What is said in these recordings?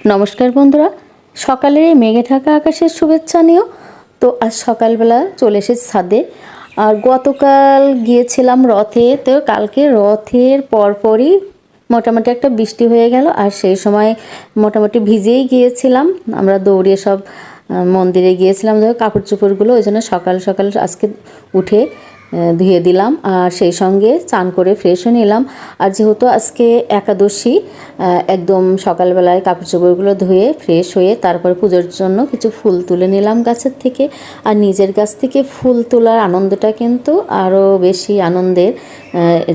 নমস্কার বন্ধুরা, সকালের এই মেঘে ঢাকা আকাশের শুভেচ্ছা নিও। তো আজ সকালবেলা চলে এসেছি ছাদে। আর গতকাল গিয়েছিলাম রথে, তো কালকে রথের পরপরই মোটামুটি একটা বৃষ্টি হয়ে গেল। আর সেই সময় মোটামুটি ভিজেই গিয়েছিলাম, আমরা দৌড়িয়ে সব মন্দিরে গিয়েছিলাম। দেখো কাপড় চোপড়গুলো ওই জন্য সকাল সকাল আজকে উঠে ধুয়ে দিলাম, আর সেই সঙ্গে চান করে ফ্রেশও নিলাম। আর যেহেতু আজকে একাদশী, একদম সকালবেলায় কাপড় চোপড়গুলো ধুয়ে ফ্রেশ হয়ে তারপর পুজোর জন্য কিছু ফুল তুলে নিলাম গাছের থেকে। আর নিজের গাছ থেকে ফুল তোলার আনন্দটা কিন্তু আরও বেশি আনন্দের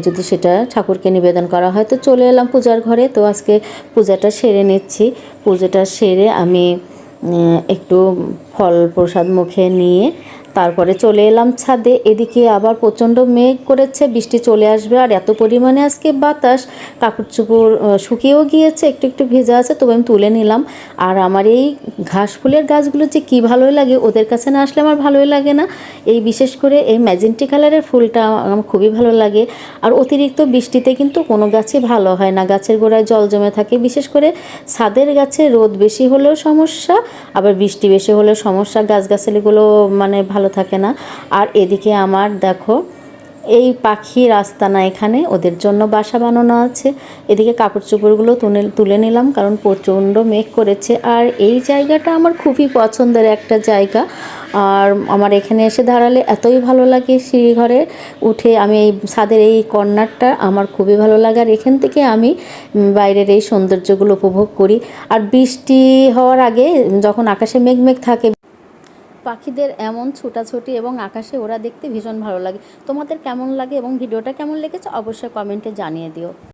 যদি সেটা ঠাকুরকে নিবেদন করা হয়। তো চলে এলাম পূজার ঘরে। তো আজকে পূজাটা সেরে নিচ্ছি। পূজাটা সেরে আমি একটু ফল প্রসাদ মুখে নিয়ে তারপরে চলে এলাম ছাদে। এদিকে আবার প্রচণ্ড মেঘ করেছে, বৃষ্টি চলে আসবে। আর এত পরিমাণে আজকে বাতাস, কাপড় চোপড় শুকিয়েও গিয়েছে, একটু একটু ভেজা আছে, তবে আমি তুলে নিলাম। আর আমার এই ঘাস ফুলের গাছগুলো যে কী ভালোই লাগে, ওদের কাছে না আসলে আমার ভালোই লাগে না। এই বিশেষ করে এই ম্যাজেন্টি কালারের ফুলটা আমার খুবই ভালো লাগে। আর অতিরিক্ত বৃষ্টিতে কিন্তু কোনো গাছই ভালো হয় না, গাছের গোড়ায় জল জমে থাকে। বিশেষ করে ছাদের গাছে রোদ বেশি হলেও সমস্যা, আবার বৃষ্টি বেশি হলেও সমস্যা, গাছগাছালিগুলো মানে ভালো থাকে না। আর এদিকে আমার দেখো এই পাখির আস্তানা, এখানে ওদের জন্য বাসা বানানো আছে। এদিকে কাপড় চোপড়গুলো তুলে নিলাম, কারণ প্রচণ্ড মেঘ করেছে। আর এই জায়গাটা আমার খুবই পছন্দের একটা জায়গা। আর আমার এখানে এসে দাঁড়ালে এতই ভালো লাগে, সিঁড়িঘরে উঠে আমি এই ছাদের এই কর্নারটা আমার খুবই ভালো লাগে। আর এখান থেকে আমি বাইরের এই সৌন্দর্যগুলো উপভোগ করি। আর বৃষ্টি হওয়ার আগে যখন আকাশে মেঘ মেঘ থাকে, পাখিদের এমন ছোটাছুটি এবং আকাশে ওরা দেখতে ভীষণ ভালো লাগে। তোমাদের কেমন লাগে এবং ভিডিওটা কেমন লেগেছে অবশ্যই কমেন্টে জানিয়ে দিও।